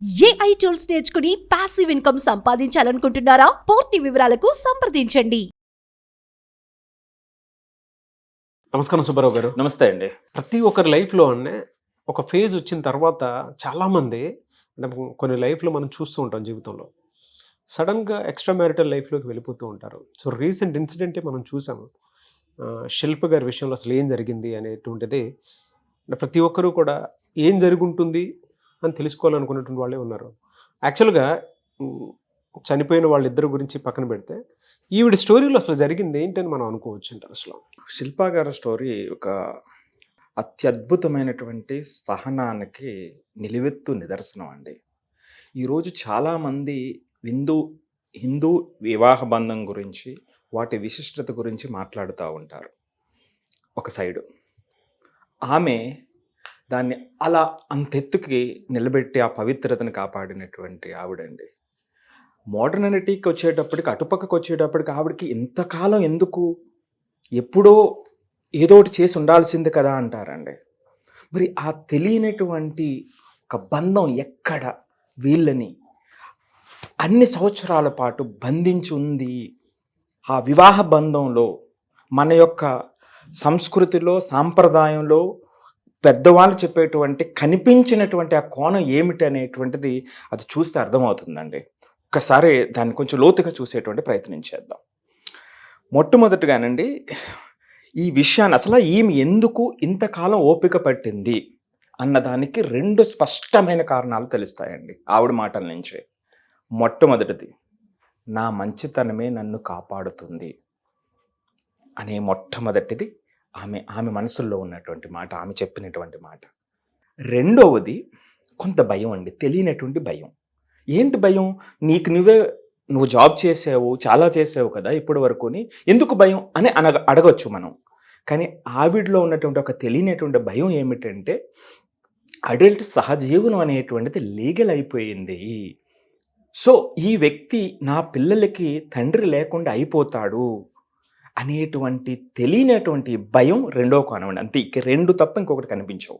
AI tools నేర్చుకుని passive income సంపాదించాలనుకుంటున్నారా? పూర్తి వివరాలకు సంప్రదించండి. నమస్కారం సుబ్బారావు గారు. నమస్తే అండి. ప్రతి ఒక్కరి లైఫ్‌లోనే ఒక ఫేజ్ వచ్చిన తర్వాత చాలామంది అంటే కొన్ని లైఫ్‌లో మనం చూస్తూ ఉంటాం జీవితంలో. సడెన్‌గా ఎక్స్‌ట్రా మ్యారిటల్ లైఫ్‌లోకి వెళ్ళిపోతూ ఉంటారు. సో, రీసెంట్ ఇన్సిడెంటే మనం చూసాము. శిల్ప గారి విషయంలో అసలు ఏం జరిగింది అనేటువంటిది అంటే ప్రతి ఒక్కరు కూడా ఏం జరుగుంటుంది అని తెలుసుకోవాలనుకున్నటువంటి వాళ్ళే ఉన్నారు. యాక్చువల్‌గా హ్మ్, చనిపోయిన వాళ్ళిద్దరి గురించి పక్కన పెడితే ఈవిడ స్టోరీలో అసలు జరిగింది ఏంటని మనం అనుకోవచ్చంటారు అసలు? శిల్పా గారి స్టోరీ ఒక అత్యద్భుతమైనటువంటి సహనానికి నిలువెత్తు నిదర్శనం అండి. ఈరోజు చాలామంది హిందూ వివాహ బంధం గురించి, వాటి విశిష్టత గురించి మాట్లాడుతూ ఉంటారు ఒక సైడు. ఆమె దాన్ని అలా అంతెత్తుకి నిలబెట్టి ఆ పవిత్రతను కాపాడినటువంటి ఆవిడండి. మోడర్నిటీకి వచ్చేటప్పటికి, అటుపక్కకు వచ్చేటప్పటికి ఆవిడకి ఇంతకాలం ఎందుకు, ఎప్పుడో ఏదో ఒకటి చేసి ఉండాల్సింది కదా అంటారండి. మరి ఆ తెలియనటువంటి ఒక బంధం ఎక్కడ వీళ్ళని అన్ని సంవత్సరాల పాటు బంధించి ఉంది. ఆ వివాహ బంధంలో మన యొక్క సంస్కృతిలో, సాంప్రదాయంలో పెద్దవాళ్ళు చెప్పేటువంటి కనిపించినటువంటి ఆ కోణం ఏమిటి అనేటువంటిది అది చూస్తే అర్థమవుతుందండి. ఒక్కసారి దాన్ని కొంచెం లోతుగా చూసేటువంటి ప్రయత్నం చేద్దాం. మొట్టమొదటిగానండి, ఈ విషయాన్ని అసలు ఈమె ఎందుకు ఇంతకాలం ఓపిక పట్టింది అన్నదానికి రెండు స్పష్టమైన కారణాలు తెలుస్తాయండి ఆవిడ మాటల నుంచే. మొట్టమొదటిది, నా మంచితనమే నన్ను కాపాడుతుంది అనే మొట్టమొదటిది ఆమె మనసుల్లో ఉన్నటువంటి మాట, ఆమె చెప్పినటువంటి మాట. రెండవది కొంత భయం అండి, తెలియనటువంటి భయం. ఏంటి భయం? నువ్వు జాబ్ చేసావు, చాలా చేసావు కదా ఇప్పటి వరకుని, ఎందుకు భయం అని అడగచ్చు మనం. కానీ ఆవిడలో ఉన్నటువంటి ఒక తెలియనటువంటి భయం ఏమిటంటే, అడల్ట్ సహజీవనం అనేటువంటిది లీగల్ అయిపోయింది. సో ఈ వ్యక్తి నా పిల్లలకి తండ్రి లేకుండా అయిపోతాడు అనేటువంటి తెలియనటువంటి భయం రెండో కోణం అంతే. ఇక రెండు తప్ప ఇంకొకటి కనిపించవు.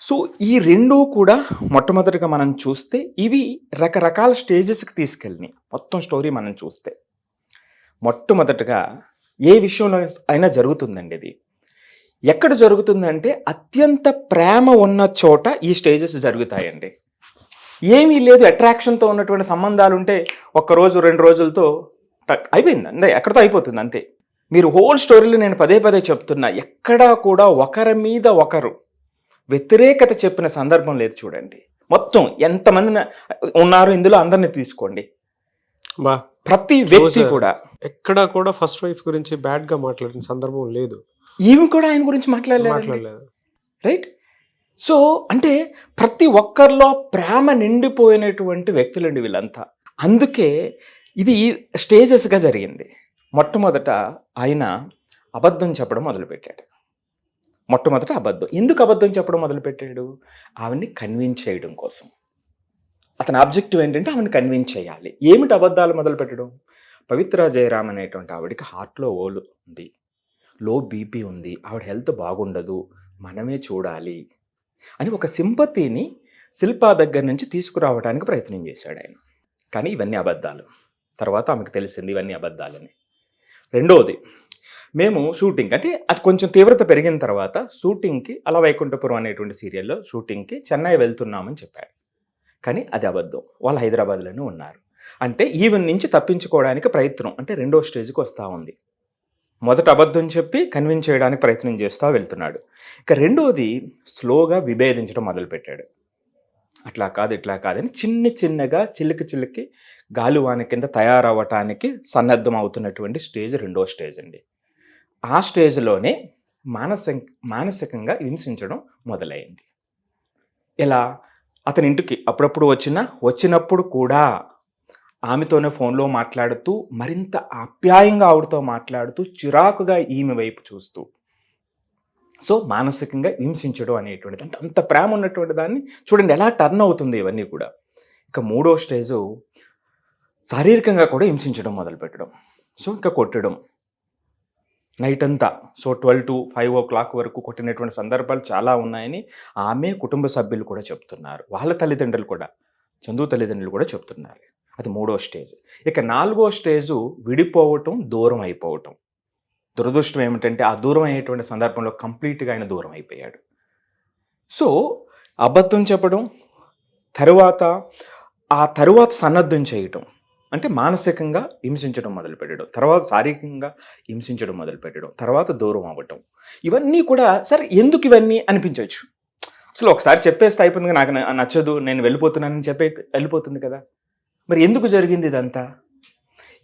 సో ఈ రెండూ కూడా మొట్టమొదటిగా మనం చూస్తే ఇవి రకరకాల స్టేజెస్కి తీసుకెళ్ళినాయి. మొత్తం స్టోరీ మనం చూస్తే మొట్టమొదటిగా ఏ విషయంలో అయినా జరుగుతుందండి. ఇది ఎక్కడ జరుగుతుందంటే అత్యంత ప్రేమ ఉన్న చోట ఈ స్టేజెస్ జరుగుతాయండి. ఏమీ లేదు, అట్రాక్షన్తో ఉన్నటువంటి సంబంధాలు ఉంటే ఒక్కరోజు 2 రోజులతో అయిపోయింది, అంతే, ఎక్కడితో అయిపోతుంది అంతే. మీరు హోల్ స్టోరీలో నేను పదే చెప్తున్నా, ఎక్కడా కూడా ఒకరి మీద ఒకరు వ్యతిరేకత చెప్పిన సందర్భం లేదు. చూడండి, మొత్తం ఎంతమంది ఉన్నారు ఇందులో అందరిని తీసుకోండి, ప్రతి వ్యక్తి కూడా ఎక్కడా కూడా ఫస్ట్ వైఫ్ గురించి బ్యాడ్ గా మాట్లాడిన సందర్భం లేదు. ఈమె కూడా ఆయన గురించి మాట్లాడలేదు, రైట్? సో అంటే ప్రతి ఒక్కరిలో ప్రేమ నిండిపోయినటువంటి వ్యక్తులండి వీళ్ళంతా. అందుకే ఇది స్టేజెస్గా జరిగింది. మొట్టమొదట ఆయన అబద్ధం చెప్పడం మొదలుపెట్టాడు. మొట్టమొదట అబద్ధం. ఎందుకు అబద్ధం చెప్పడం మొదలుపెట్టాడు? ఆవిడ్ని కన్విన్స్ చేయడం కోసం. అతని ఆబ్జెక్టివ్ ఏంటంటే ఆవిడ్ని కన్విన్స్ చేయాలి. ఏమిటి అబద్ధాలు మొదలు పెట్టడం? పవిత్ర జయరామ్ అనేటువంటి ఆవిడకి హార్ట్లో ఓలు ఉంది, లో బీపీ ఉంది, ఆవిడ హెల్త్ బాగుండదు, మనమే చూడాలి అని ఒక సింపతిని శిల్పా దగ్గర నుంచి తీసుకురావడానికి ప్రయత్నం చేశాడు ఆయన. కానీ ఇవన్నీ అబద్ధాలు. తర్వాత ఆమెకు తెలిసింది ఇవన్నీ అబద్ధాలని. రెండవది, మేము షూటింగ్ అంటే అది కొంచెం తీవ్రత పెరిగిన తర్వాత షూటింగ్కి అలా వైకుంఠపురం అనేటువంటి సీరియల్లో షూటింగ్కి చెన్నై వెళ్తున్నామని చెప్పాడు. కానీ అది అబద్ధం, వాళ్ళు హైదరాబాద్లోనే ఉన్నారు. అంటే ఈవెన్ నుంచి తప్పించుకోవడానికి ప్రయత్నం, అంటే రెండో స్టేజ్కి వస్తూ ఉంది. మొదట అబద్ధం చెప్పి కన్విన్స్ చేయడానికి ప్రయత్నం చేస్తూ వెళ్తున్నాడు. ఇక రెండోది, స్లోగా విభేదించడం మొదలుపెట్టాడు. అట్లా కాదు ఇట్లా కాదని చిన్నగా చిలికి గాలివాన కింద తయారవ్వటానికి సన్నద్ధం అవుతున్నటువంటి స్టేజ్ రెండో స్టేజ్ అండి. ఆ స్టేజ్లోనే మానసికంగా హింసించడం మొదలైంది. ఇలా అతని ఇంటికి అప్పుడప్పుడు వచ్చినప్పుడు కూడా ఆమెతోనే ఫోన్లో మాట్లాడుతూ, మరింత ఆప్యాయంగా ఆవిడతో మాట్లాడుతూ, చిరాకుగా ఈమె వైపు చూస్తూ, సో మానసికంగా హింసించడం అనేటువంటిది, అంటే అంత ప్రేమ ఉన్నటువంటి దాన్ని చూడండి ఎలా టర్న్ అవుతుంది ఇవన్నీ కూడా. ఇక మూడో స్టేజు శారీరకంగా కూడా హింసించడం మొదలుపెట్టడం. సో ఇంకా కొట్టడం, నైట్ అంతా. సో 12 to 5 o'clock వరకు కొట్టినటువంటి సందర్భాలు చాలా ఉన్నాయని ఆమె కుటుంబ సభ్యులు కూడా చెప్తున్నారు. వాళ్ళ తల్లిదండ్రులు కూడా, చందు తల్లిదండ్రులు కూడా చెప్తున్నారు. అది 3వ స్టేజ్. ఇక 4వ స్టేజు విడిపోవటం, దూరం అయిపోవటం. దురదృష్టం ఏమిటంటే ఆ దూరం అయ్యేటువంటి సందర్భంలో కంప్లీట్గా ఆయన దూరం అయిపోయాడు. సో అబద్ధం చెప్పడం, ఆ తరువాత సన్నద్ధం చేయటం, అంటే మానసికంగా హింసించడం మొదలుపెట్టడం, తర్వాత శారీరకంగా హింసించడం మొదలుపెట్టడం, తర్వాత దూరం అవ్వటం, ఇవన్నీ కూడా సరే ఎందుకు ఇవన్నీ అనిపించవచ్చు. అసలు ఒకసారి చెప్పేస్తే అయిపోతుంది, నాకు నచ్చదు, నేను వెళ్ళిపోతున్నానని చెప్పి వెళ్ళిపోతుంది కదా. మరి ఎందుకు జరిగింది ఇదంతా?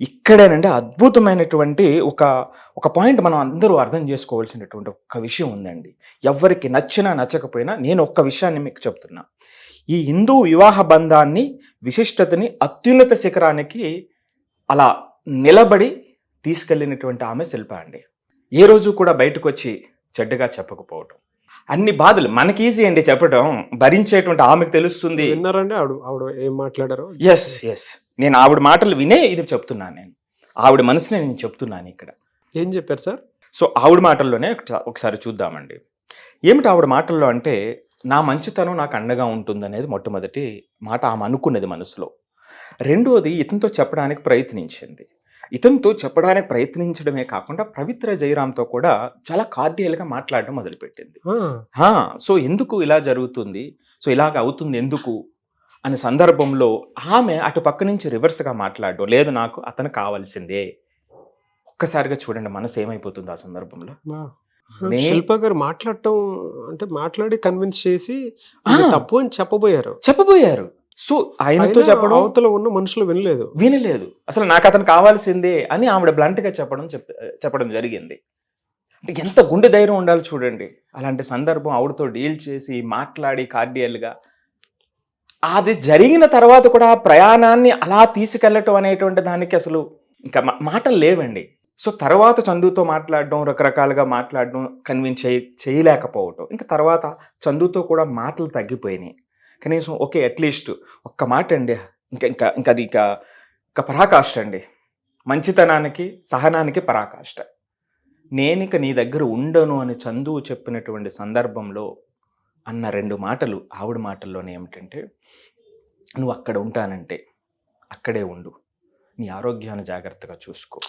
ఇక్కడేనంటే అద్భుతమైనటువంటి ఒక పాయింట్ మనం అందరూ అర్థం చేసుకోవాల్సినటువంటి ఒక విషయం ఉందండి. ఎవరికి నచ్చినా నచ్చకపోయినా నేను ఒక్క విషయాన్ని మీకు చెప్తున్నా. ఈ హిందూ వివాహ బంధాన్ని, విశిష్టతని అత్యున్నత శిఖరానికి అలా నిలబడి తీసుకెళ్ళినటువంటి ఆమె శిల్ప అండి. ఏ రోజు కూడా బయటకు వచ్చి చెడ్డగా చెప్పకపోవటం. అన్ని బాధలు మనకి ఈజీ అండి చెప్పడం, భరించేటువంటి ఆమెకు తెలుస్తుంది. విన్నారండి ఆవిడ ఏం మాట్లాడారో? ఎస్ నేను ఆవిడ మాటలు వినే ఇది చెప్తున్నాను. నేను ఆవిడ మనసునే నేను చెప్తున్నాను ఇక్కడ. ఏం చెప్పారు సార్? సో ఆవిడ మాటల్లోనే ఒకసారి చూద్దామండి. ఏమిటి ఆవిడ మాటల్లో అంటే, నా మంచితనం నాకు అండగా ఉంటుందనేది మొట్టమొదటి మాట ఆమె అనుకున్నది మనసులో. రెండోది ఇతనితో చెప్పడానికి ప్రయత్నించింది. ఇతనితో చెప్పడానికి ప్రయత్నించడమే కాకుండా పవిత్ర జయరామ్తో కూడా చాలా కార్డియల్గా మాట్లాడడం మొదలుపెట్టింది. సో ఎందుకు ఇలా జరుగుతుంది, సో ఇలాగ అవుతుంది ఎందుకు అనే సందర్భంలో ఆమె అటు పక్క నుంచి రివర్స్గా మాట్లాడడం, లేదు నాకు అతను కావాల్సిందే. ఒక్కసారిగా చూడండి మనసు ఏమైపోతుంది ఆ సందర్భంలో. శిల్ప గారు మాట్లాడటం అంటే మాట్లాడి కన్విన్స్ చేసి తప్పు అని చెప్పబోయారు. సో ఆయనతో చెప్పడం అవతల ఉన్న మనుషులు వినలేదు. అసలు నాకు అతను కావాల్సిందే అని ఆవిడ బ్లంట్గా చెప్పడం జరిగింది. అంటే ఎంత గుండె ధైర్యం ఉండాలి చూడండి. అలాంటి సందర్భం ఆవిడతో డీల్ చేసి మాట్లాడి కార్డియల్గా అది జరిగిన తర్వాత కూడా ప్రయాణాన్ని అలా తీసుకెళ్ళటం అనేటువంటి దానికి అసలు ఇంకా మాటలు లేవండి. సో తర్వాత చందుతో మాట్లాడడం, రకరకాలుగా మాట్లాడడం, కన్విన్స్ చేయలేకపోవటం, ఇంకా తర్వాత చందుతో కూడా మాటలు తగ్గిపోయినాయి. కనీసం ఓకే అట్లీస్ట్ ఒక్క మాట అండి, ఇంకా అది ఇక పరాకాష్ట అండి, మంచితనానికి సహనానికి పరాకాష్ట. నేనిక నీ దగ్గర ఉండను అని చందు చెప్పినటువంటి సందర్భంలో అన్న 2 మాటలు ఆవిడ మాటల్లోనే ఏమిటంటే, నువ్వు అక్కడ ఉంటానంటే అక్కడే ఉండు, నీ ఆరోగ్యాన్ని జాగ్రత్తగా చూసుకో.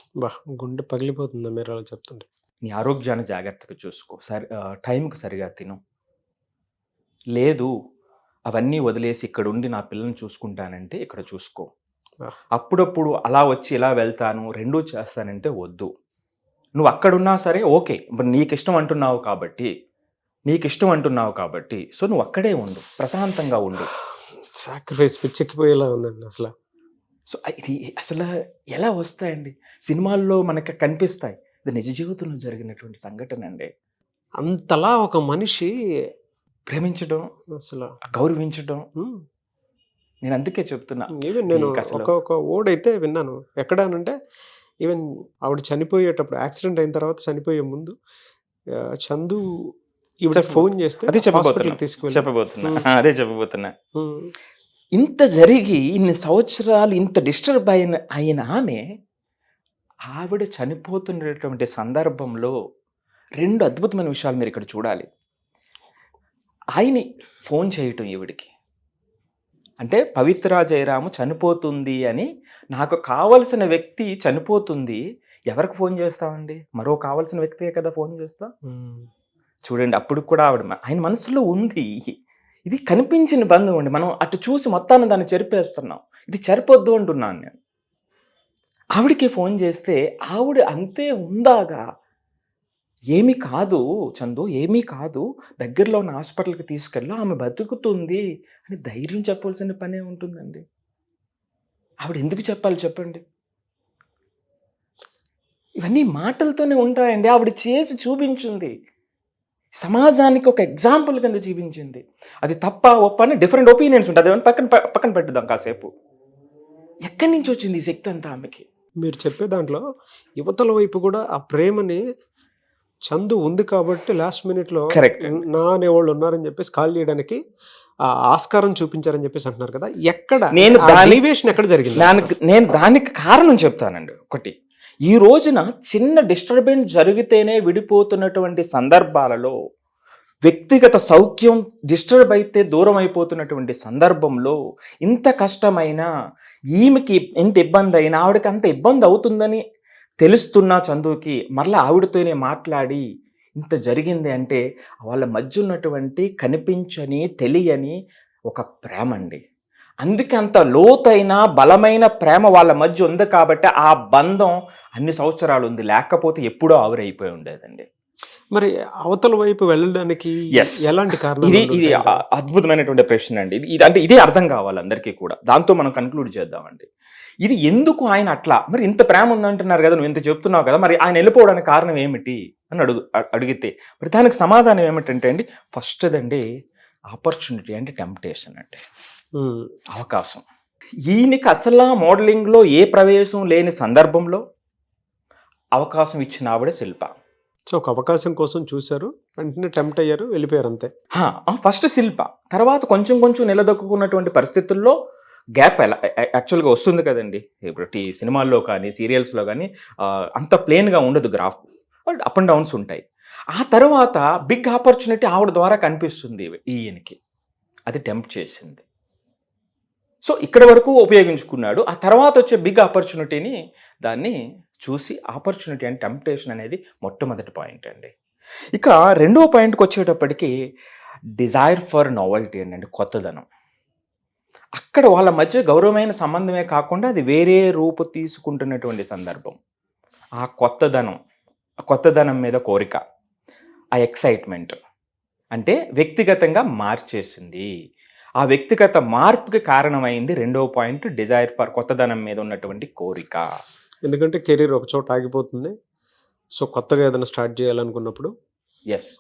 గుండె పగిలిపోతుందా మీరు అలా చెప్తుంటే? నీ ఆరోగ్యాన్ని జాగ్రత్తగా చూసుకో, టైంకి సరిగా తిను, లేదు అవన్నీ వదిలేసి ఇక్కడ ఉండి నా పిల్లల్ని చూసుకుంటానంటే ఇక్కడ చూసుకో. అప్పుడప్పుడు అలా వచ్చి ఇలా వెళ్తాను, రెండూ చేస్తానంటే వద్దు. నువ్వు అక్కడున్నా సరే ఓకే, నీకు ఇష్టం అంటున్నావు కాబట్టి సో నువ్వు అక్కడే ఉండు, ప్రశాంతంగా ఉండు. సాక్రిఫైస్ పిచ్చెక్కిపోయేలా ఉందండి అసలు. సో ఇది అసలు ఎలా వస్తాయండి? సినిమాల్లో మనకి కనిపిస్తాయి, ఇది నిజ జీవితంలో జరిగినటువంటి సంఘటన అండి. అంతలా ఒక మనిషి ప్రేమించడం, అసలు గౌరవించడం, నేను అందుకే చెప్తున్నా. ఈవెన్ నేను ఒక ఓడైతే విన్నాను ఎక్కడానంటే, ఈవెన్ ఆవిడ చనిపోయేటప్పుడు, యాక్సిడెంట్ అయిన తర్వాత చనిపోయే ముందు చందు ఈవిడ ఫోన్ చేస్తే అదే చెప్పబోతున్నా. ఇంత జరిగి ఇన్ని సంవత్సరాలు ఇంత డిస్టర్బ్ అయిన ఆవిడ చనిపోతున్నటువంటి సందర్భంలో 2 అద్భుతమైన విషయాలు మీరు ఇక్కడ చూడాలి. ఆయన్ని ఫోన్ చేయటం ఈవిడికి, అంటే పవిత్ర జయరాము చనిపోతుంది అని, నాకు కావలసిన వ్యక్తి చనిపోతుంది, ఎవరికి ఫోన్ చేస్తామండి? మరో కావాల్సిన వ్యక్తియే కదా ఫోన్ చేస్తా. చూడండి, అప్పుడు కూడా ఆయన మనసులో ఉంది. ఇది కనిపించిన బంధం అండి. మనం అటు చూసి మొత్తాన్ని దాన్ని చెరిపేస్తున్నాం. ఇది చెరిపోద్దు అంటున్నాను నేను. ఆవిడికి ఫోన్ చేస్తే ఆవిడ అంతే ఉందాగా, ఏమీ కాదు చందు, ఏమీ కాదు, దగ్గరలో ఉన్న హాస్పిటల్కి తీసుకెళ్ళి ఆమె బతుకుతుంది అని ధైర్యం చెప్పాల్సిన పనే ఉంటుందండి. ఆవిడ ఎందుకు చెప్పాలి చెప్పండి? ఇవన్నీ మాటలతోనే ఉంటాయండి. ఆవిడ చేసి చూపించింది, సమాజానికి ఒక ఎగ్జాంపుల్ కింద చూపించింది. అది తప్ప ఒప్ప అని డిఫరెంట్ ఒపీనియన్స్ ఉంటుంది, అది పక్కన పెట్టుదాం కాసేపు. ఎక్కడి నుంచి వచ్చింది ఈ శక్తి అంతా ఆమెకి? మీరు చెప్పే దాంట్లో యువతల వైపు కూడా ఆ ప్రేమని చందు ఉంది కాబట్టి లాస్ట్ మినిట్లో నా అనేవాళ్ళు ఉన్నారని చెప్పేసి కాల్ చేయడానికి ఆస్కారం చూపించారని చెప్పేసి అంటున్నారు కదా. ఎక్కడ ఎక్కడ జరిగింది? నేను దానికి కారణం చెప్తానండి. ఒకటి, ఈ రోజున చిన్న డిస్టర్బెన్స్ జరిగితేనే విడిపోతున్నటువంటి సందర్భాలలో వ్యక్తిగత సౌఖ్యం డిస్టర్బ్ అయితే దూరం అయిపోతున్నటువంటి సందర్భంలో ఇంత కష్టమైనా ఈమెకి ఎంత ఇబ్బంది అయినా ఆవిడకి అంత ఇబ్బంది అవుతుందని తెలుస్తున్న చందుకి మరలా ఆవిడతోనే మాట్లాడి ఇంత జరిగింది అంటే వాళ్ళ మధ్య ఉన్నటువంటి కనిపించని తెలియని ఒక ప్రేమ అండి. అందుకే అంత లోతైన బలమైన ప్రేమ వాళ్ళ మధ్య ఉంది కాబట్టి ఆ బంధం అన్ని సంవత్సరాలు ఉంది, లేకపోతే ఎప్పుడో ఆవిరైపోయి ఉండేదండి. మరి అవతల వైపు వెళ్ళడానికి Yes. ఎలాంటి ఇది కారణాలు ఇది ఉంటాయి? అద్భుతమైనటువంటి ప్రశ్న అండి. ఇది అంటే ఇదే అర్థం కావాలి అందరికీ కూడా. దాంతో మనం కన్క్లూడ్ చేద్దామండి. ఇది ఎందుకు ఆయన అట్లా, మరి ఇంత ప్రేమ ఉందంటున్నారు కదా, నువ్వు ఇంత చెప్తున్నావు కదా, మరి ఆయన వెళ్ళిపోవడానికి కారణం ఏమిటి అని అడిగితే మరి దానికి సమాధానం ఏమిటంటే అండి, ఫస్ట్ దండి ఆపర్చునిటీ అంటే టెంప్టేషన్ అండి, ఉమ్, అవకాశం. ఈయనకి అసలు మోడలింగ్లో ఏ ప్రవేశం లేని సందర్భంలో అవకాశం ఇచ్చిన ఆవిడ శిల్ప. సో ఒక అవకాశం కోసం చూశారు, వెంటనే టెంప్ట్ అయ్యారు, వెళ్ళిపోయారు అంతే. ఫస్ట్ శిల్ప, తర్వాత కొంచెం కొంచెం నిలదొక్కున్నటువంటి పరిస్థితుల్లో గ్యాప్ ఎలా యాక్చువల్గా వస్తుంది కదండి. ఇప్పుడు సినిమాల్లో కానీ సీరియల్స్లో కానీ అంత ప్లేన్గా ఉండదు గ్రాఫ్, అప్ అండ్ డౌన్స్ ఉంటాయి. ఆ తర్వాత బిగ్ ఆపర్చునిటీ ఆవిడ ద్వారా కనిపిస్తుంది ఈయనకి, అది టెంప్ట్ చేసింది. సో ఇక్కడ వరకు ఉపయోగించుకున్నాడు. ఆ తర్వాత వచ్చే బిగ్ ఆపర్చునిటీని దాన్ని చూసి ఆపర్చునిటీ అండ్ టెంప్టేషన్ అనేది మొట్టమొదటి పాయింట్ అండి. ఇక రెండవ పాయింట్కి వచ్చేటప్పటికి డిజైర్ ఫర్ నావెల్టీ అండి, కొత్తదనం. అక్కడ వాళ్ళ మధ్య గౌరవమైన సంబంధమే కాకుండా అది వేరే రూపు తీసుకుంటున్నటువంటి సందర్భం. ఆ కొత్తదనం మీద కోరిక, ఆ ఎక్సైట్మెంట్ అంటే వ్యక్తిగతంగా మార్చేసింది. ఆ వ్యక్తిగత మార్పుకి కారణమైంది రెండవ పాయింట్, డిజైర్ ఫర్ కొత్తదనం మీద ఉన్నటువంటి కోరిక. ఎందుకంటే కెరీర్ ఒక చోట ఆగిపోతుంది, సో కొత్తగా ఏదైనా స్టార్ట్ చేయాలనుకున్నప్పుడు ఎస్,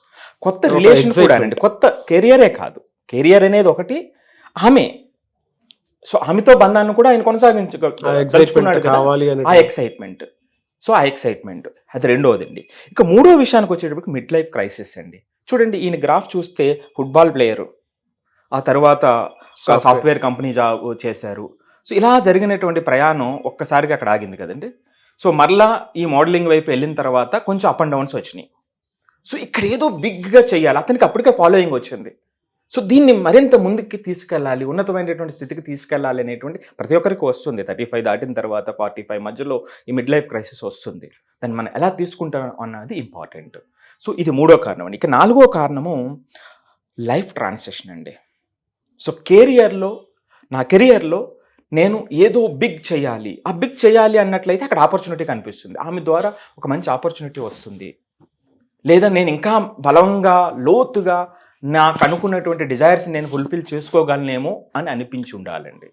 కొత్త రిలేషన్ కూడా అండి, కొత్త కెరియరే కాదు, కెరియర్ అనేది ఒకటి, ఆమె, సో ఆమెతో బంధాన్ని కూడా ఆయన కొనసాగించుకున్నాడు కావాలి అని. ఆ ఎక్సైట్మెంట్, సో ఆ ఎక్సైట్మెంట్ అది రెండవదండి. ఇక మూడో విషయానికి వచ్చేటప్పటికి మిడ్ లైఫ్ క్రైసిస్ అండి. చూడండి ఈయన గ్రాఫ్ చూస్తే ఫుట్బాల్ ప్లేయరు, ఆ తర్వాత సాఫ్ట్వేర్ కంపెనీ జాబ్ చేశారు. సో ఇలా జరిగినటువంటి ప్రయాణం ఒక్కసారిగా అక్కడ ఆగింది కదండి. సో మరలా ఈ మోడలింగ్ వైపు వెళ్ళిన తర్వాత కొంచెం అప్ అండ్ డౌన్స్ వచ్చినాయి. సో ఇక్కడ ఏదో బిగ్గా చేయాలి, అతనికి అప్పటికే ఫాలోయింగ్ వచ్చింది. సో దీన్ని మరింత ముందుకి తీసుకెళ్ళాలి, ఉన్నతమైనటువంటి స్థితికి తీసుకెళ్ళాలి అనేటువంటి ప్రతి ఒక్కరికి వస్తుంది. 35 దాటిన తర్వాత 45 మధ్యలో ఈ మిడ్ లైఫ్ క్రైసిస్ వస్తుంది. దాన్ని మనం ఎలా తీసుకుంటాం అన్నది ఇంపార్టెంట్. సో ఇది మూడో కారణం అండి. ఇక నాలుగో కారణము లైఫ్ ట్రాన్సిషన్ అండి. సో నా కెరియర్లో నేను ఏదో బిగ్ చేయాలి, ఆ బిగ్ చేయాలి అన్నట్లయితే అక్కడ ఆపర్చునిటీ కనిపిస్తుంది, ఆమె ద్వారా ఒక మంచి ఆపర్చునిటీ వస్తుంది. లేదా నేను ఇంకా బలంగా లోతుగా నాకు అనుకున్నటువంటి డిజైర్స్ నేను ఫుల్ఫిల్ చేసుకోగలనేమో అని అనిపించి ఉండాలండి.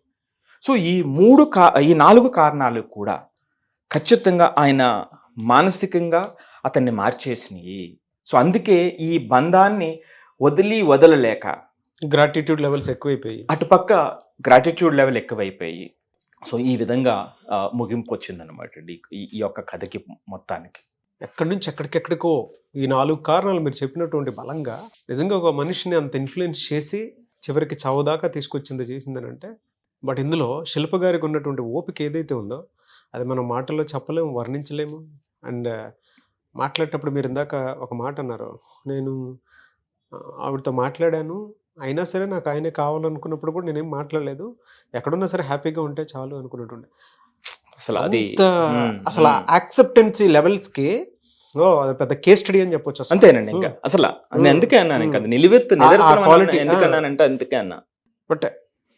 సో ఈ 4 కారణాలు కూడా ఖచ్చితంగా ఆయన మానసికంగా అతన్ని మార్చేసినాయి. సో అందుకే ఈ బంధాన్ని వదలలేక గ్రాటిట్యూడ్ లెవెల్స్ ఎక్కువైపోయి, అటుపక్క గ్రాటిట్యూడ్ లెవెల్ ఎక్కువైపోయి, సో ఈ విధంగా ముగింపు వచ్చిందనమాట అండి ఈ యొక్క కథకి మొత్తానికి. ఎక్కడి నుంచి ఎక్కడికెక్కడికో ఈ 4 కారణాలు మీరు చెప్పినటువంటి బలంగా నిజంగా ఒక మనిషిని అంత ఇన్ఫ్లుయెన్స్ చేసి చివరికి చావుదాకా చేసిందని అంటే, బట్ ఇందులో శిల్ప గారికి ఉన్నటువంటి ఓపిక ఏదైతే ఉందో అది మనం మాటల్లో చెప్పలేము, వర్ణించలేము. అండ్ మాట్లాడేటప్పుడు మీరు ఇందాక ఒక మాట అన్నారు, నేను ఆవిడతో మాట్లాడాను, అయినా సరే నాకు ఆయనే కావాలనుకున్నప్పుడు కూడా నేనేం మాట్లాడలేదు, ఎక్కడున్నా సరే హ్యాపీగా ఉంటే చాలు అనుకున్నట్టుండే. అసలు అది అసలు యాక్సెప్టెన్సీ లెవెల్స్కి అది పెద్ద కేస్ స్టడీ అని చెప్పొచ్చు. అంతేనండి. ఇంకా అసలు అందుకే అన్నాను, ఇంకా నిలువెత్తు నిదర్శనం ఎందుకన్నానంటే అందుకే అన్నా. బట్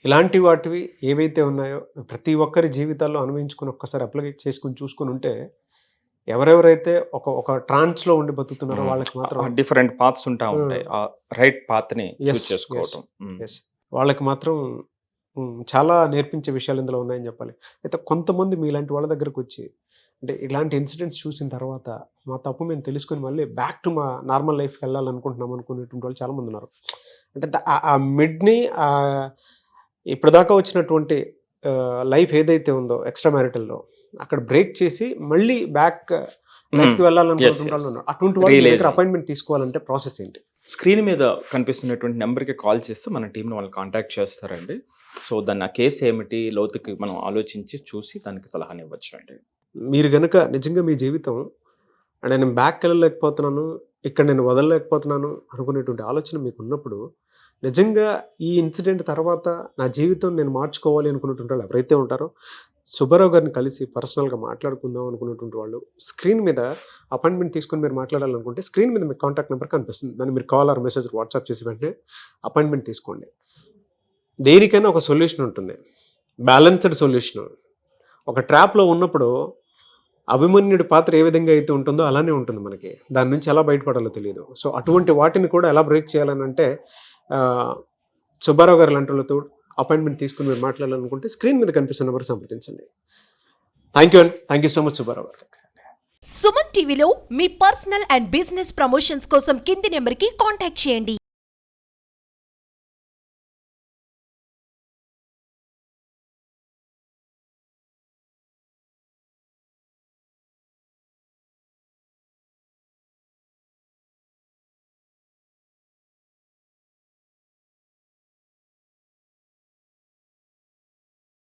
ఇలాంటి వాటివి ఏవైతే ఉన్నాయో ప్రతి ఒక్కరి జీవితాల్లో అనుభవించుకుని ఒక్కసారి అప్లై చేసుకుని చూసుకుని ఉంటే ఎవరెవరైతే ఒక ట్రాన్స్ లో ఉండి బతుకుతున్నారో వాళ్ళకి మాత్రం డిఫరెంట్ పాత్స్ ఉంటాయి, ఆ రైట్ పాత్ ని చూస్ చేసుకోవడం, వాళ్ళకి మాత్రం చాలా నేర్పించే విషయాలు ఇందులో ఉన్నాయని చెప్పాలి. అయితే కొంతమంది మీలాంటి వాళ్ళ దగ్గరకు వచ్చి అంటే ఇలాంటి ఇన్సిడెంట్స్ చూసిన తర్వాత మా తప్పు మేము తెలుసుకొని మళ్ళీ బ్యాక్ టు మా నార్మల్ లైఫ్కి వెళ్ళాలనుకుంటున్నాం అనుకునేటువంటి వాళ్ళు చాలామంది ఉన్నారు. అంటే ఆ మిడ్ని ఇప్పటిదాకా వచ్చినటువంటి లైఫ్ ఏదైతే ఉందో ఎక్స్ట్రా మ్యారిటల్లో అక్కడ బ్రేక్ చేసి మళ్ళీ బ్యాక్ లైఫ్కి వెళ్ళాలనుకుంటున్నారు. అటువంటి వాళ్ళు అపాయింట్మెంట్ తీసుకోవాలంటే ప్రాసెస్ ఏంటి? స్క్రీన్ మీద కనిపిస్తున్నటువంటి నెంబర్కి కాల్ చేస్తే మన టీంలో వాళ్ళు కాంటాక్ట్ చేస్తారండి. సో దాన్ని ఆ కేసు ఏమిటి లోతుకి మనం ఆలోచించి చూసి దానికి సలహాని ఇవ్వచ్చు అండి. మీరు గనుక నిజంగా మీ జీవితం అండ్ నేను బ్యాక్కి వెళ్ళలేకపోతున్నాను, ఇక్కడ నేను వదలలేకపోతున్నాను అనుకునేటువంటి ఆలోచన మీకు ఉన్నప్పుడు, నిజంగా ఈ ఇన్సిడెంట్ తర్వాత నా జీవితం నేను మార్చుకోవాలి అనుకున్నటువంటి వాళ్ళు ఎవరైతే ఉంటారో, సుబ్బారావు గారిని కలిసి పర్సనల్గా మాట్లాడుకుందాం అనుకున్నటువంటి వాళ్ళు స్క్రీన్ మీద అపాయింట్మెంట్ తీసుకొని మీరు మాట్లాడాలనుకుంటే స్క్రీన్ మీద మీకు కాంటాక్ట్ నెంబర్ కనిపిస్తుంది. దాన్ని మీరు కాల్ ఆర్ మెసేజ్ వాట్సాప్ చేసి వెంటనే అపాయింట్మెంట్ తీసుకోండి. దేనికైనా ఒక సొల్యూషన్ ఉంటుంది, బ్యాలెన్స్డ్ సొల్యూషన్. ఒక ట్రాప్లో ఉన్నప్పుడు అభిమన్యుడి పాత్ర ఏ విధంగా అయితే ఉంటుందో అలానే ఉంటుంది మనకి. దాని నుంచి ఎలా బయటపడాలో తెలియదు. సో అటువంటి వాటిని కూడా ఎలా బ్రేక్ చేయాలని అంటే సుబ్బారావు గారు లాంటి వాళ్ళతో అపాయింట్మెంట్ తీసుకుని మీరు మాట్లాడాలనుకుంటే స్క్రీన్ మీద కనిపిస్తున్న నెంబర్ సంప్రదించండి. థ్యాంక్ యూ అండి. Thank you so much Subbarao గారు. సుమన్ టీవీలో మీ పర్సనల్ అండ్ బిజినెస్ ప్రమోషన్స్ కోసం కింది నెంబర్కి కాంటాక్ట్ చేయండి.